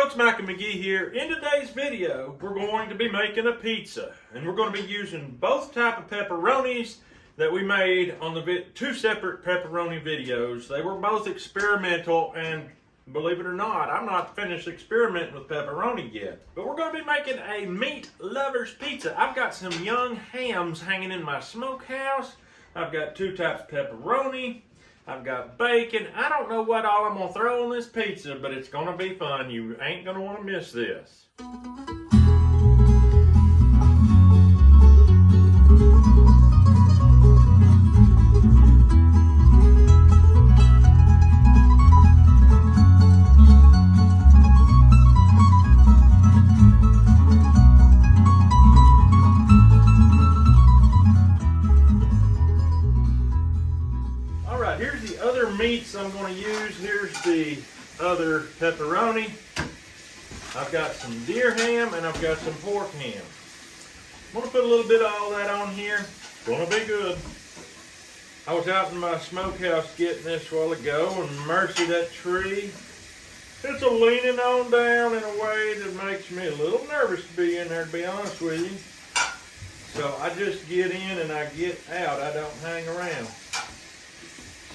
folks, Mike and McGee here. In today's video, we're going to be making a pizza, and we're going to be using both type of pepperonis that we made on the two separate pepperoni videos. They were both experimental, and believe it or not, I'm not finished experimenting with pepperoni yet. But we're going to be making a meat lover's pizza. I've got some young hams hanging in my smokehouse. I've got two types of pepperoni. I've got bacon. I don't know what all I'm going to throw on this pizza, but it's going to be fun. You ain't going to want to miss this. Meats I'm going to use. Here's the other pepperoni. I've got some deer ham and I've got some pork ham. I'm going to put a little bit of all that on here. It's going to be good. I was out in my smokehouse getting this a while ago, and mercy, that tree, it's a leaning on down in a way that makes me a little nervous to be in there, to be honest with you. So I just get in and I get out. I don't hang around.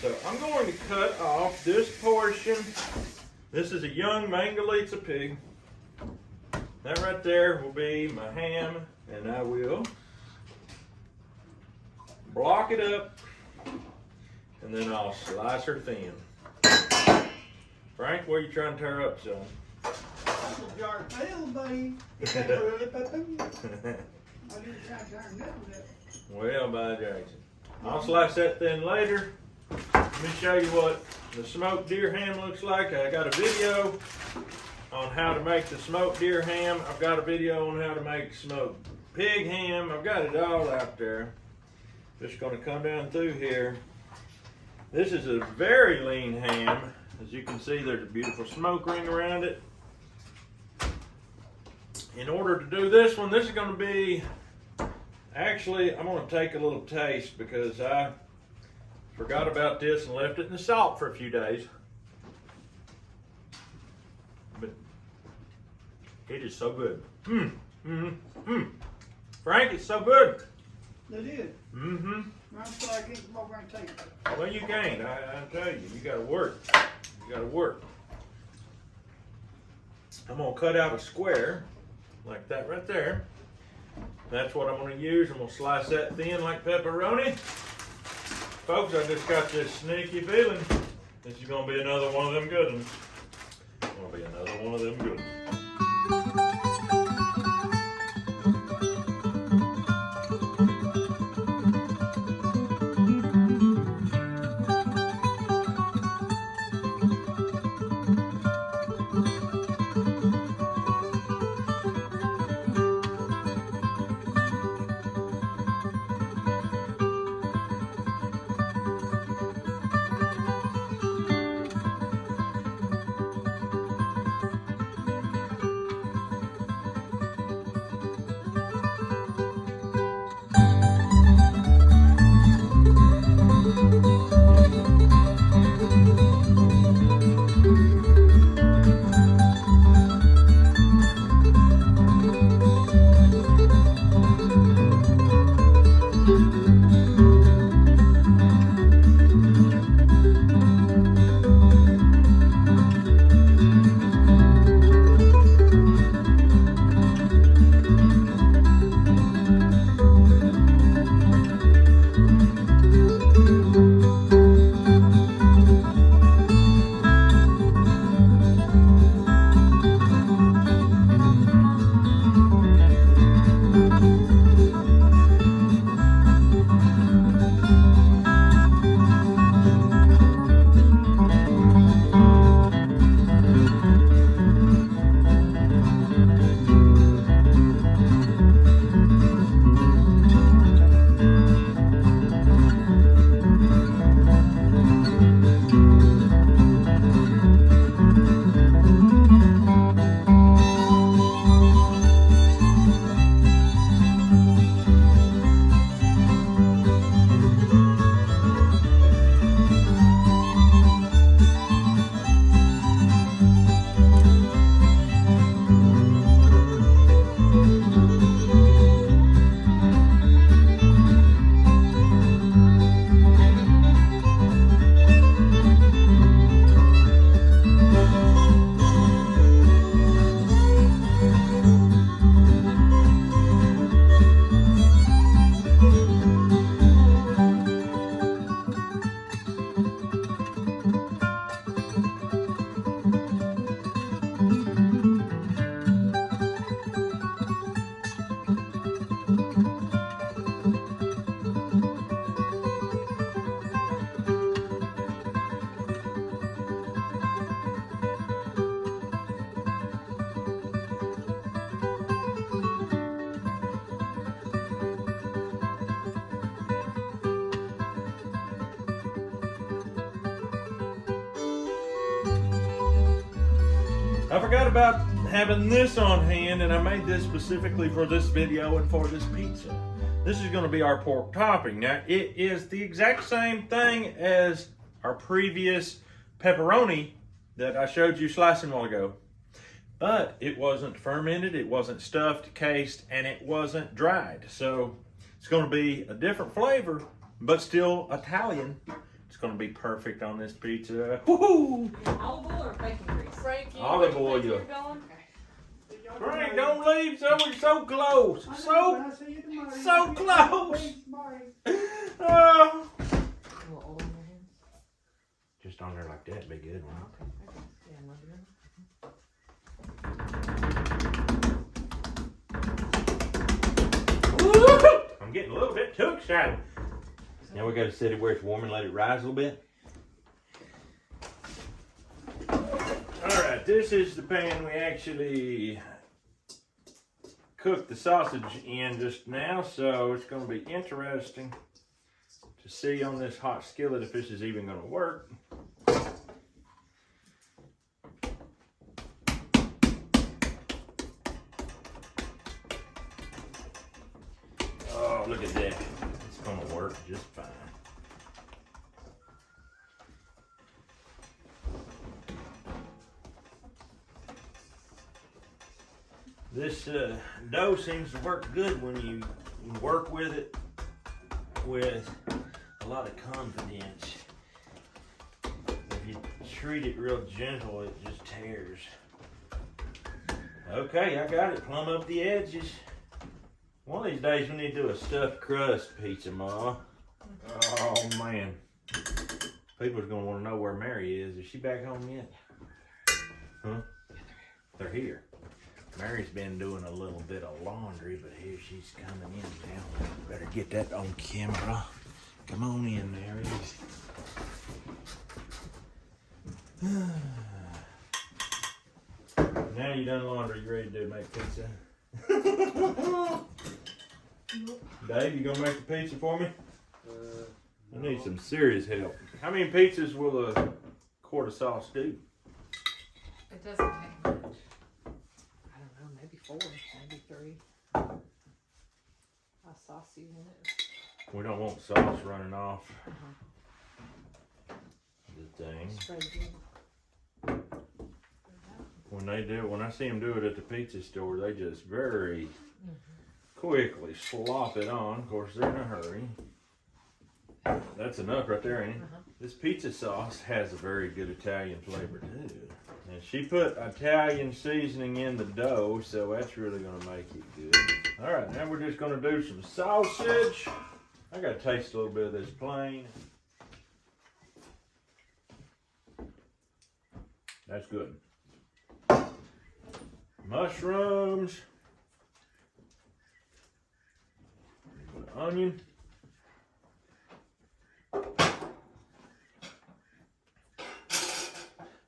So I'm going to cut off this portion. This is a young Mangalitsa pig. That right there will be my ham, and I will block it up, and then I'll slice her thin. Frank, what are you trying to tear up, son? Well, bye, Jackson. I'll slice that thin later. Let me show you what the smoked deer ham looks like. I got a video on how to make the smoked deer ham. I've got a video on how to make smoked pig ham. I've got it all out there. Just going to come down through here. This is a very lean ham. As you can see, there's a beautiful smoke ring around it. In order to do this one, this is going to be, actually, I'm going to take a little taste because I forgot about this and left it in the salt for a few days. But it is so good. Frank, it's so good. It is. I'm sorry I can't come over and take it. Well, you can't. I tell you, you gotta work. You gotta work. I'm gonna cut out a square like that right there. That's what I'm gonna use. I'm gonna slice that thin like pepperoni. Folks, I just got this sneaky feeling this is going to be another one of them good ones. It's going to be another one of them good ones. I forgot about having this on hand, and I made this specifically for this video and for this pizza. This is going to be our pork topping. Now, it is the exact same thing as our previous pepperoni that I showed you slicing a while ago. But it wasn't fermented, it wasn't stuffed, cased, and it wasn't dried. So it's going to be a different flavor, but still Italian. It's going to be perfect on this pizza. Woohoo! Olive oil or bacon grease? Frankie, Olive which way oil. you're going? Frank, don't leave, so we're so close. So close. Oh. A little oil in your hands? Just on there like that, be good. Okay. Yeah, I'm loving it. I'm getting a little bit too excited. Now we got to set it where it's warm and let it rise a little bit. All right, this is the pan we actually cooked the sausage in just now, so it's going to be interesting to see on this hot skillet if this is even going to work. Oh, look at that. It's going to work just fine. This dough seems to work good when you work with it with a lot of confidence. If you treat it real gentle, it just tears. Okay, I got it. Plumb up the edges. One of these days we need to do a stuffed crust pizza, Ma. Oh, man. People's going to want to know where Mary is. Is she back home yet? Huh? They're here. Mary's been doing a little bit of laundry, but here she's coming in now. Better get that on camera. Come on in, Mary. Now you done laundry, you ready to make pizza? Dave, you gonna make the pizza for me? I need some serious help. How many pizzas will a quart of sauce do? It doesn't take much. I don't know, maybe 4, maybe 3. How saucy you want it? We don't want sauce running off the thing. Spread it in. When I see them do it at the pizza store, they just very quickly slop it on. Of course, they're in a hurry. That's enough right there, ain't it? This pizza sauce has a very good Italian flavor too. And she put Italian seasoning in the dough, so that's really gonna make it good. All right, now we're just gonna do some sausage. I gotta taste a little bit of this plain. That's good. Mushrooms. Onion.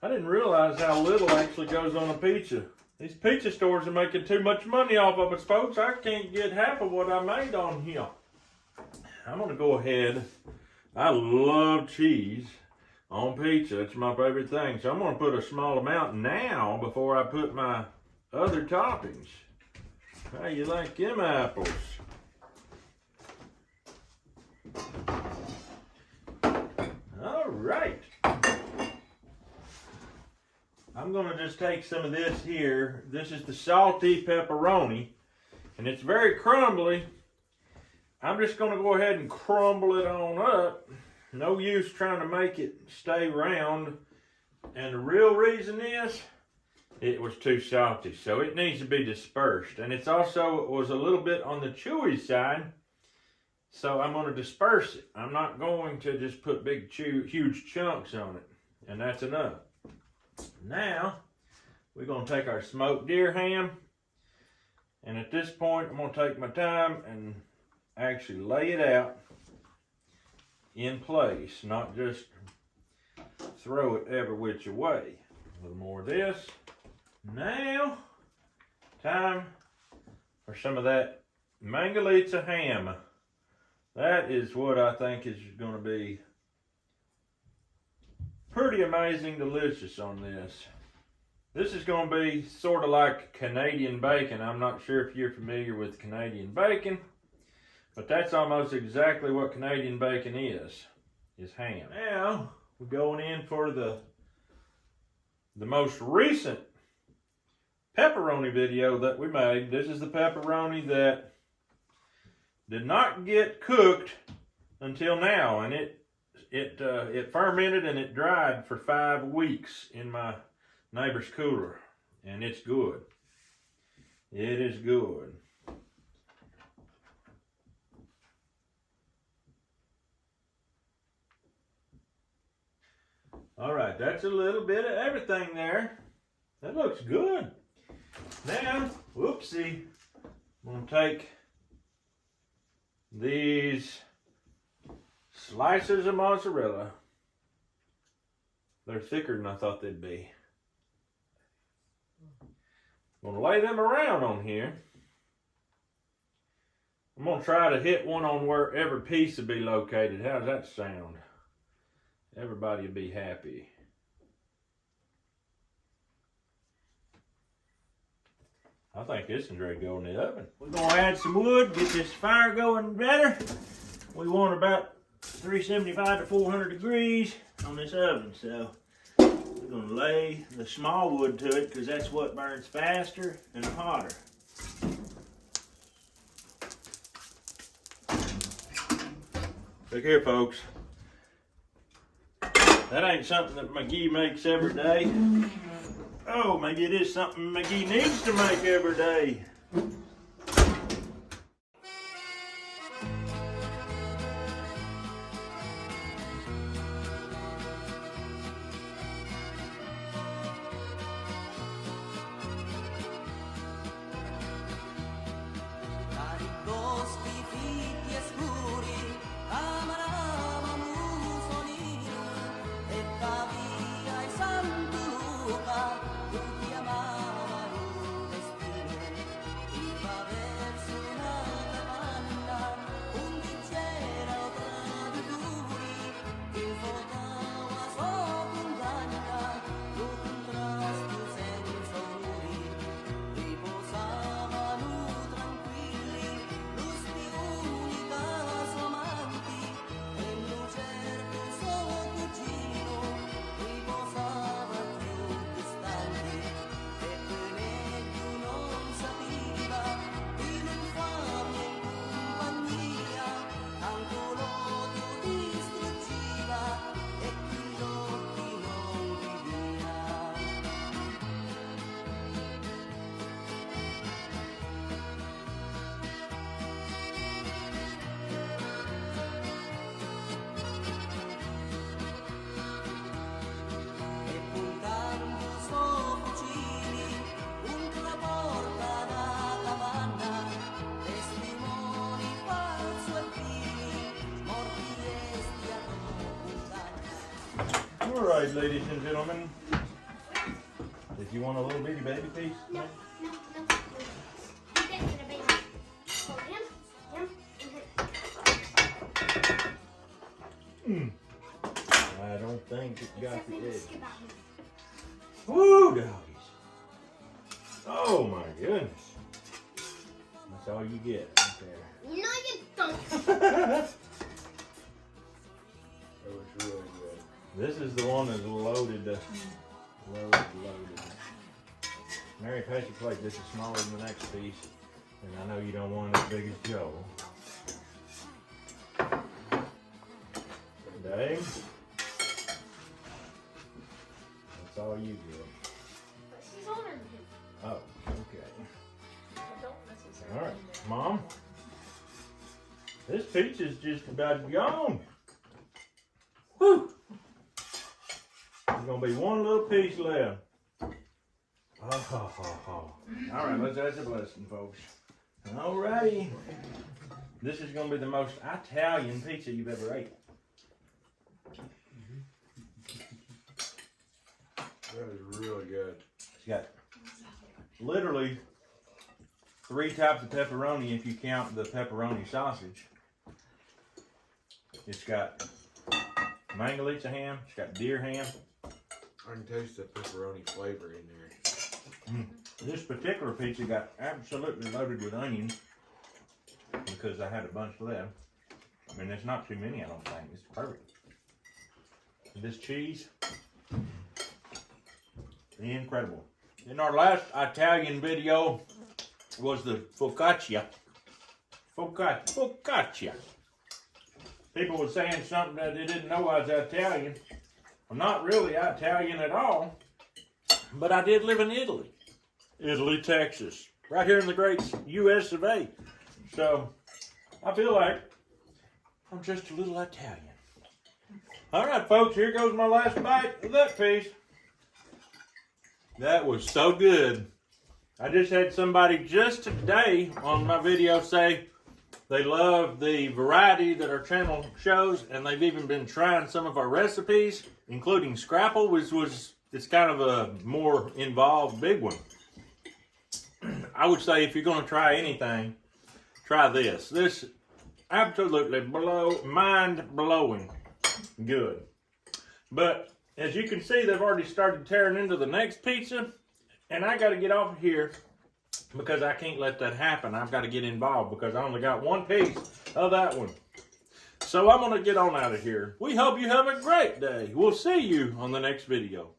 I didn't realize how little actually goes on a pizza. These pizza stores are making too much money off of it, folks. I can't get half of what I made on here. I'm gonna go ahead. I love cheese on pizza. It's my favorite thing. So I'm gonna put a small amount now before I put my other toppings. How you like them apples? All right. I'm gonna just take some of this here. This is the salty pepperoni, and it's very crumbly. I'm just gonna go ahead and crumble it on up. No use trying to make it stay round. And the real reason is, it was too salty, so it needs to be dispersed. And it's also, it was a little bit on the chewy side, so I'm gonna disperse it. I'm not going to just put big, huge chunks on it, and that's enough. Now, we're gonna take our smoked deer ham, and at this point, I'm gonna take my time and actually lay it out in place, not just throw it every which way. A little more of this. Now, time for some of that Mangalitsa ham. That is what I think is going to be pretty amazing delicious on this. This is going to be sort of like Canadian bacon. I'm not sure if you're familiar with Canadian bacon, but that's almost exactly what Canadian bacon is ham. Now, we're going in for the most recent pepperoni video that we made. This is the pepperoni that did not get cooked until now, and it fermented and it dried for 5 weeks in my neighbor's cooler, and it's good. It is good. All right, that's a little bit of everything there. That looks good. Now, whoopsie, I'm gonna take these slices of mozzarella. They're thicker than I thought they'd be. I'm gonna lay them around on here. I'm gonna try to hit one on where every piece will be located. How does that sound? Everybody will be happy. I think this is ready to go in the oven. We're gonna add some wood, get this fire going better. We want about 375 to 400 degrees on this oven, so we're gonna lay the small wood to it because that's what burns faster and hotter. Look here, folks. That ain't something that McGee makes every day. Oh, maybe it is something McGee needs to make every day. All right, ladies and gentlemen. Did you want a little bitty baby piece? No. You get the baby. Oh, yum. I don't think it got the edge. Woo, doggies. Oh my goodness. That's all you get right there. No, you don't. That was really good. This is the one that's loaded. Loaded. Mary, pass your plate. This is smaller than the next piece. And I know you don't want it as big as Joe. Dave, that's all you get. But she's older than him. Oh, okay. I don't necessarily. All right, Mom. This peach is just about gone. Whew. There's gonna be one little piece left. All right, let's add the blessing, folks. All righty. This is gonna be the most Italian pizza you've ever ate. That is really good. It's got literally 3 types of pepperoni if you count the pepperoni sausage. It's got Mangalitsa ham, it's got deer ham, I can taste the pepperoni flavor in there. This particular pizza got absolutely loaded with onions because I had a bunch left. I mean, there's not too many, I don't think. It's perfect. And this cheese, incredible. In our last Italian video was the focaccia. Focaccia. People were saying something that they didn't know I was Italian. I'm not really Italian at all, but I did live in Italy. Italy, Texas. Right here in the great US of A. So, I feel like I'm just a little Italian. Alright folks, here goes my last bite of that piece. That was so good. I just had somebody just today on my video say they love the variety that our channel shows, and they've even been trying some of our recipes, including scrapple, which was it's kind of a more involved big one. I would say if you're going to try anything, try this. This absolutely mind-blowing good. But as you can see, they've already started tearing into the next pizza, and I got to get off of here because I can't let that happen. I've got to get involved because I only got one piece of that one. So I'm going to get on out of here. We hope you have a great day. We'll see you on the next video.